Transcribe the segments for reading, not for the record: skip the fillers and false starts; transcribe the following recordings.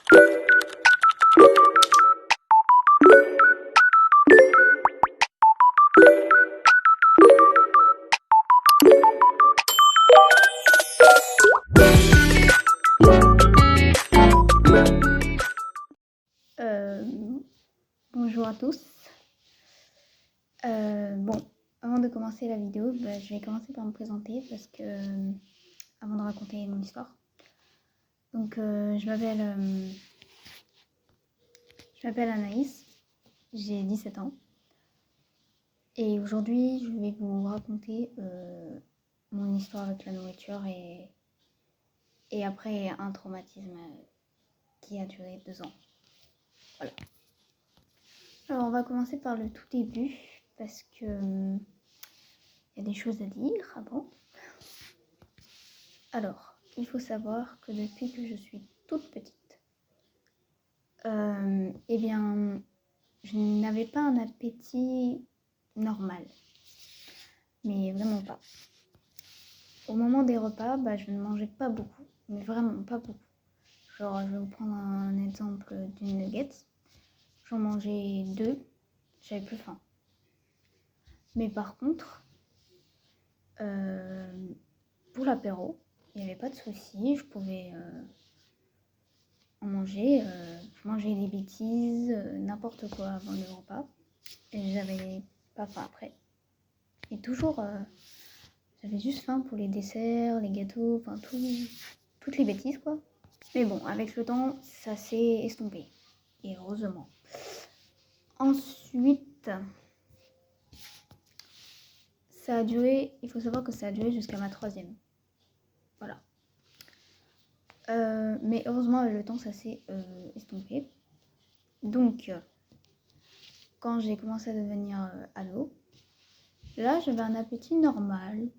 Bonjour à tous. Bon, avant de commencer la vidéo, je vais commencer par me présenter parce que avant de raconter mon histoire. Donc, je m'appelle Anaïs, j'ai 17 ans et aujourd'hui, je vais vous raconter mon histoire avec la nourriture et après un traumatisme qui a duré 2 ans. Voilà. Alors, on va commencer par le tout début parce que y a des choses à dire avant. Alors, il faut savoir que depuis que je suis toute petite, eh bien, je n'avais pas un appétit normal, mais vraiment pas. Au moment des repas, je ne mangeais pas beaucoup, mais vraiment pas beaucoup. Genre, je vais vous prendre un exemple d'une nugget. J'en mangeais 2, j'avais plus faim. Mais par contre, pour l'apéro, il n'y avait pas de souci, je pouvais en manger. Je mangeais des bêtises, n'importe quoi avant le repas. Et j'avais pas faim après. Et toujours, j'avais juste faim pour les desserts, les gâteaux, enfin toutes les bêtises quoi. Mais bon, avec le temps, ça s'est estompé. Et heureusement. Ensuite, ça a duré, il faut savoir que ça a duré jusqu'à ma 3e. Voilà. Mais heureusement, avec le temps, ça s'est estompé. Donc, quand j'ai commencé à devenir ado, là, j'avais un appétit normal.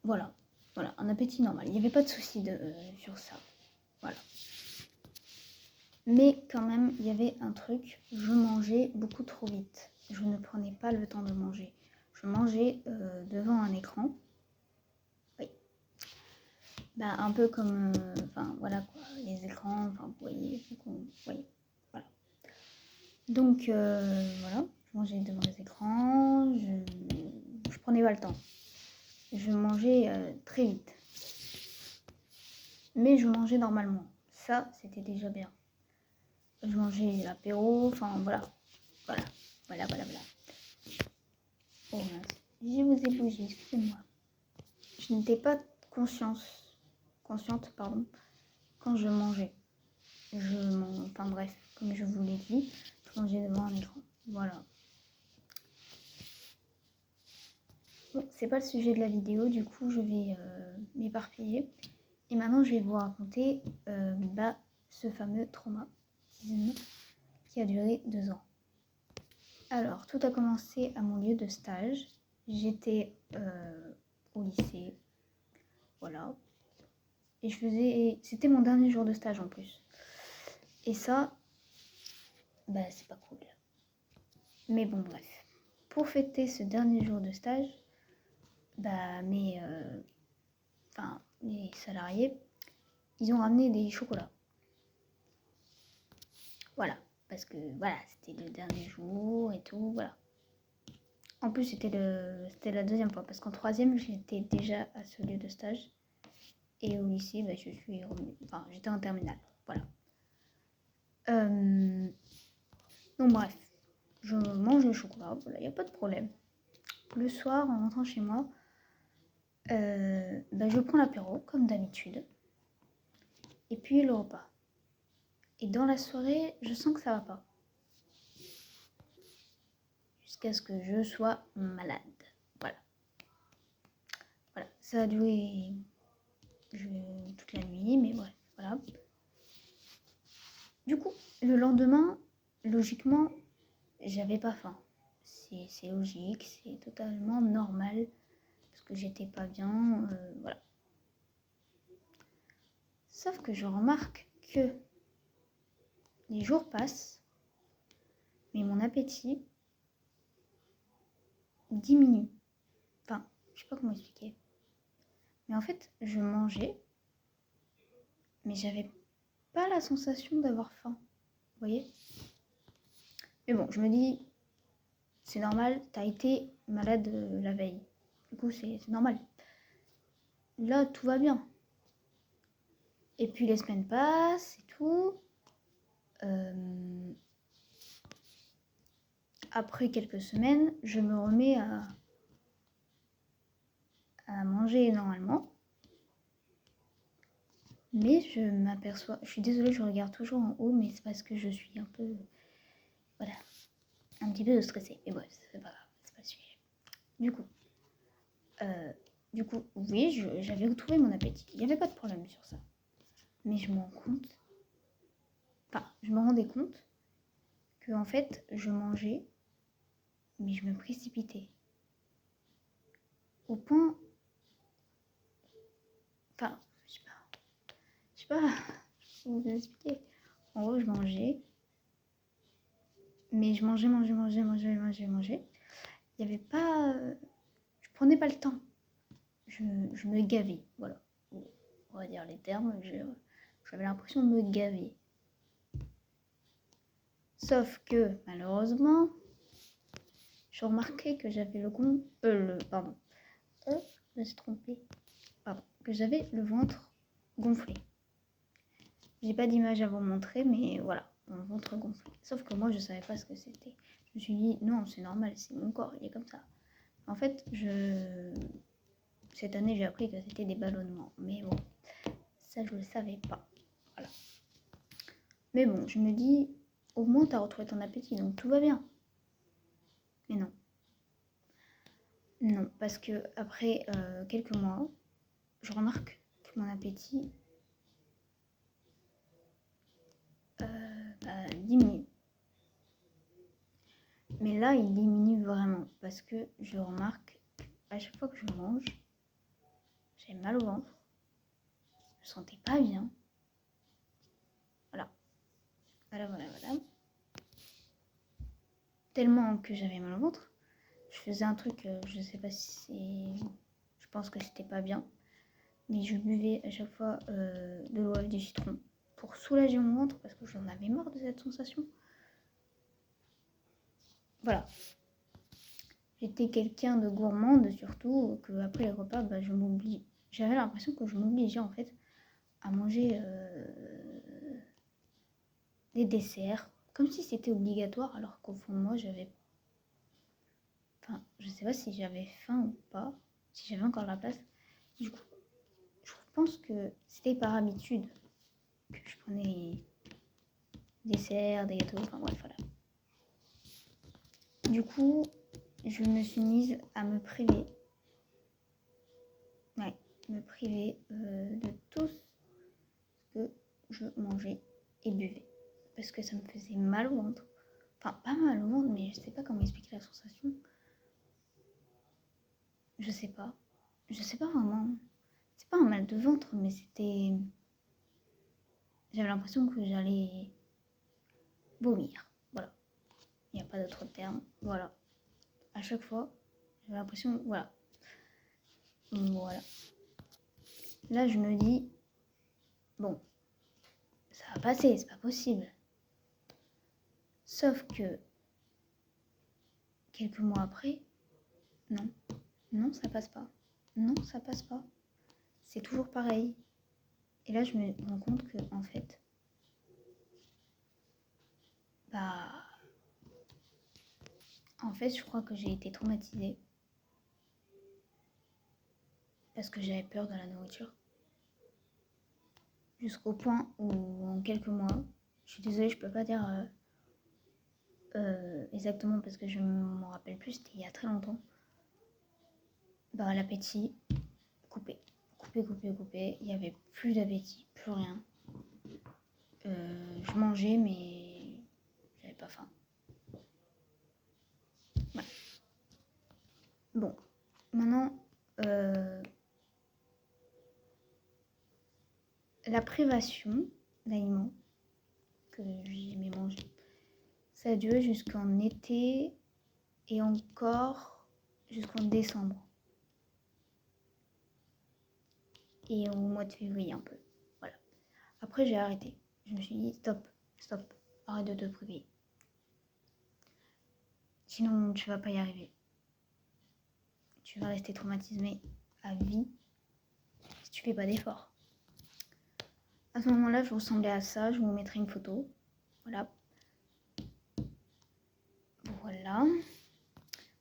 Voilà, un appétit normal. Il n'y avait pas de souci sur ça. Voilà. Mais quand même, il y avait un truc, je mangeais beaucoup trop vite. Je ne prenais pas le temps de manger. Je mangeais devant un écran. Oui. Un peu comme, voilà quoi, les écrans, vous voyez, voilà. Donc, voilà, je mangeais devant les écrans, je prenais pas le temps. Je mangeais très vite. Mais je mangeais normalement. Ça, c'était déjà bien. Je mangeais l'apéro, voilà. Oh mince, je vous ai bougé, excusez-moi. Je n'étais pas consciente, quand je mangeais. Bref, comme je vous l'ai dit, je mangeais devant un écran. Voilà. Bon, c'est pas le sujet de la vidéo, du coup je vais m'éparpiller. Et maintenant je vais vous raconter ce fameux traumatisme qui a duré 2 ans. Alors, tout a commencé à mon lieu de stage. J'étais au lycée, voilà. Et c'était mon dernier jour de stage en plus. Et ça, c'est pas cool. Mais bon, bref. Pour fêter ce dernier jour de stage, les salariés, ils ont ramené des chocolats. Voilà, parce que voilà, c'était le dernier jour et tout, voilà. En plus, c'était la 2e fois, parce qu'en 3e, j'étais déjà à ce lieu de stage. Et au lycée, je suis revenue. J'étais en terminale, voilà. Donc bref, je mange le chocolat, voilà, il n'y a pas de problème. Le soir, en rentrant chez moi, je prends l'apéro, comme d'habitude. Et puis le repas. Et dans la soirée, je sens que ça va pas. Jusqu'à ce que je sois malade. Voilà. Voilà, ça a duré toute la nuit, mais bref, voilà. Du coup, le lendemain, logiquement, j'avais pas faim. C'est logique, c'est totalement normal, parce que j'étais pas bien, voilà. Sauf que je remarque que les jours passent, mais mon appétit diminue. Je sais pas comment expliquer. Mais en fait, je mangeais, mais j'avais pas la sensation d'avoir faim. Vous voyez? Mais bon, je me dis, c'est normal, t'as été malade la veille. Du coup, c'est normal. Là, tout va bien. Et puis les semaines passent et tout. Après quelques semaines, je me remets à manger normalement. Mais je m'aperçois, je suis désolée, je regarde toujours en haut, mais c'est parce que je suis un peu, voilà, un petit peu stressée. Mais bref, c'est pas grave, c'est pas le sujet. Du coup, oui, j'avais retrouvé mon appétit. Il n'y avait pas de problème sur ça. Mais je me rendais compte que en fait, je mangeais, mais je me précipitais. Au point, enfin, je sais pas, je vais vous expliquer. En gros, je mangeais, mais je mangeais. Il n'y avait pas, je prenais pas le temps. Je me gavais, voilà. On va dire les termes. J'avais l'impression de me gaver. Sauf que, malheureusement, je remarquais que j'avais je me suis trompée. Que j'avais le ventre gonflé. J'ai pas d'image à vous montrer, mais voilà, mon ventre gonflé. Sauf que moi, je savais pas ce que c'était. Je me suis dit, non, c'est normal, c'est mon corps, il est comme ça. En fait, cette année, j'ai appris que c'était des ballonnements. Mais bon, ça, je le savais pas. Voilà. Mais bon, je me dis, au moins, t'as retrouvé ton appétit, donc tout va bien. Mais non. Non, parce que après quelques mois, je remarque que mon appétit diminue. Mais là, il diminue vraiment parce que je remarque qu'à chaque fois que je mange, j'ai mal au ventre, je me sentais pas bien. Voilà. Tellement que j'avais mal au ventre, je faisais un truc, je sais pas si c'est... Je pense que c'était pas bien, mais je buvais à chaque fois de l'eau avec du citron pour soulager mon ventre parce que j'en avais marre de cette sensation. Voilà. J'étais quelqu'un de gourmande, surtout que après les repas, je m'oublie. J'avais l'impression que je m'obligeais en fait à manger des desserts, comme si c'était obligatoire, alors qu'au fond de moi, je sais pas si j'avais faim ou pas, si j'avais encore la place. Du coup, je pense que c'était par habitude que je prenais des desserts, des gâteaux, enfin bref, voilà. Du coup, je me suis mise à me priver. Ouais, me priver de tout ce que je mangeais et buvais. Parce que ça me faisait mal au ventre. Enfin, pas mal au ventre, mais je sais pas comment expliquer la sensation. Je sais pas vraiment. C'est pas un mal de ventre, mais c'était... J'avais l'impression que j'allais vomir. Voilà. Il n'y a pas d'autre terme. Voilà. À chaque fois, j'avais l'impression... Voilà. Voilà. Là, je me dis... Bon, ça va passer, c'est pas possible. Sauf que... Quelques mois après... Non. Non, ça passe pas. Non, ça passe pas. C'est toujours pareil. Et là, je me rends compte que, en fait... En fait, je crois que j'ai été traumatisée. Parce que j'avais peur de la nourriture. Jusqu'au point où, en quelques mois, je suis désolée, je peux pas dire exactement parce que je m'en rappelle plus, c'était il y a très longtemps. L'appétit, coupé. Coupé. Il n'y avait plus d'appétit, plus rien. Je mangeais, mais j'avais pas faim. Ouais. Bon, maintenant, la privation d'aliments que j'aimais manger, ça a duré jusqu'en été et encore jusqu'en décembre. Et au mois de février un peu. Voilà. Après, j'ai arrêté. Je me suis dit, stop, arrête de te priver. Sinon, tu vas pas y arriver. Tu vas rester traumatisé à vie si tu fais pas d'efforts. À ce moment-là, je ressemblais à ça. Je vous mettrai une photo. Voilà. Voilà.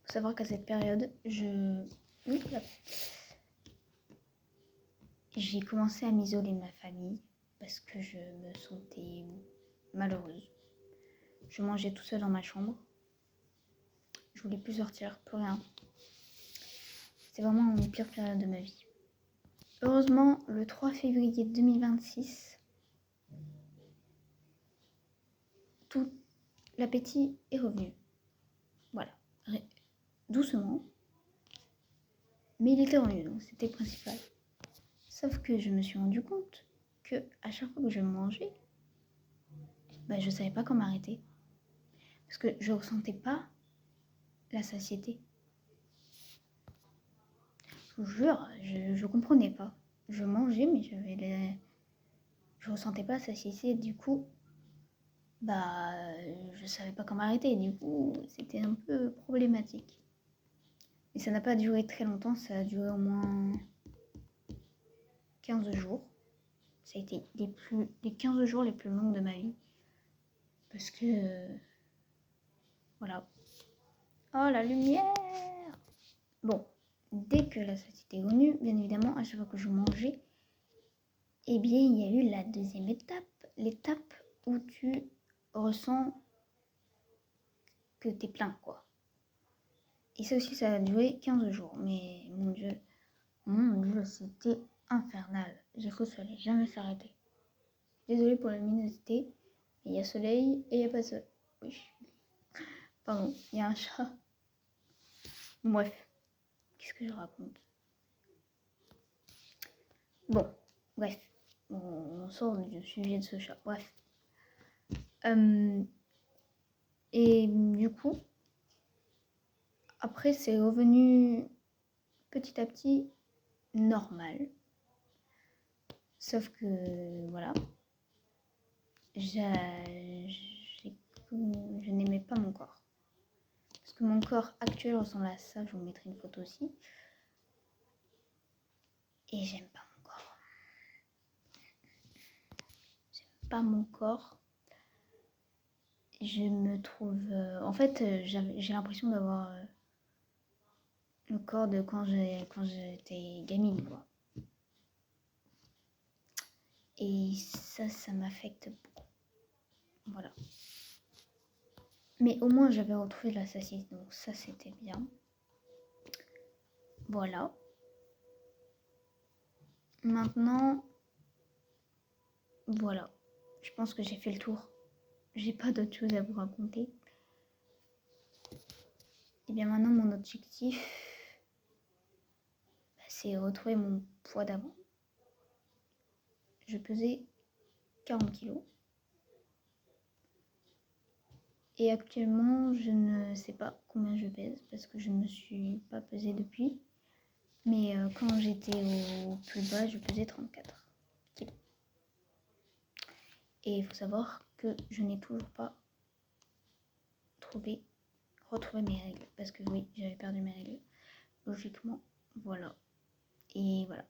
Faut savoir qu'à cette période, j'ai commencé à m'isoler de ma famille parce que je me sentais malheureuse. Je mangeais tout seul dans ma chambre. Je voulais plus sortir, plus rien. C'est vraiment une pire période de ma vie. Heureusement, le 3 février 2026, tout l'appétit est revenu. Voilà. Doucement. Mais il était revenu, donc c'était le principal. Sauf que je me suis rendu compte que à chaque fois que je mangeais, je savais pas comment m'arrêter. Parce que je ressentais pas la satiété. Je vous jure, je comprenais pas. Je mangeais, mais je ressentais pas la satiété. Du coup, je savais pas comment m'arrêter. Du coup, c'était un peu problématique. Et ça n'a pas duré très longtemps, ça a duré au moins 15 jours. Ça a été les 15 jours les plus longs de ma vie. Parce que... voilà. Oh, la lumière! Bon, dès que la satiété est venue, bien évidemment, à chaque fois que je mangeais, eh bien, il y a eu la deuxième étape. L'étape où tu ressens que t'es plein, quoi. Et ça aussi, ça a duré 15 jours. Mais mon Dieu, c'était infernal. J'ai cru que ça allait jamais s'arrêter. Désolée pour la luminosité. Il y a soleil et il n'y a pas de soleil. Oui. Pardon, il y a un chat. Bref, qu'est-ce que je raconte? Bon, bref. On sort du sujet de ce chat. Bref. Et du coup, après, c'est revenu petit à petit normal. Sauf que, voilà, je n'aimais pas mon corps. Parce que mon corps actuel ressemble à ça, je vous mettrai une photo aussi. Et j'aime pas mon corps. J'aime pas mon corps. Je me trouve... en fait, j'ai l'impression d'avoir le corps de quand j'étais gamine, quoi. Et ça m'affecte beaucoup. Voilà. Mais au moins, j'avais retrouvé la satiété, donc ça, c'était bien. Voilà. Maintenant, voilà. Je pense que j'ai fait le tour. J'ai pas d'autre chose à vous raconter. Et bien maintenant, mon objectif, c'est retrouver mon poids d'avant. Je pesais 40 kilos. Et actuellement, je ne sais pas combien je pèse parce que je ne me suis pas pesée depuis. Mais quand j'étais au plus bas, je pesais 34 kilos. Et il faut savoir que je n'ai toujours pas retrouvé mes règles. Parce que oui, j'avais perdu mes règles. Logiquement, voilà. Et voilà.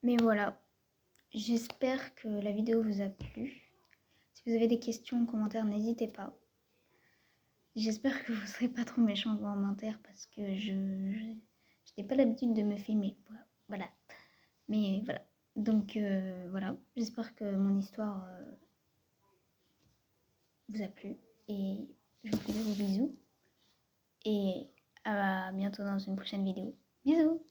Mais voilà. J'espère que la vidéo vous a plu. Si vous avez des questions en commentaire, n'hésitez pas. J'espère que vous ne serez pas trop méchants en commentaire parce que je n'ai pas l'habitude de me filmer. Voilà. Mais voilà. Donc voilà. J'espère que mon histoire vous a plu. Et je vous fais de gros bisous. Et à bientôt dans une prochaine vidéo. Bisous!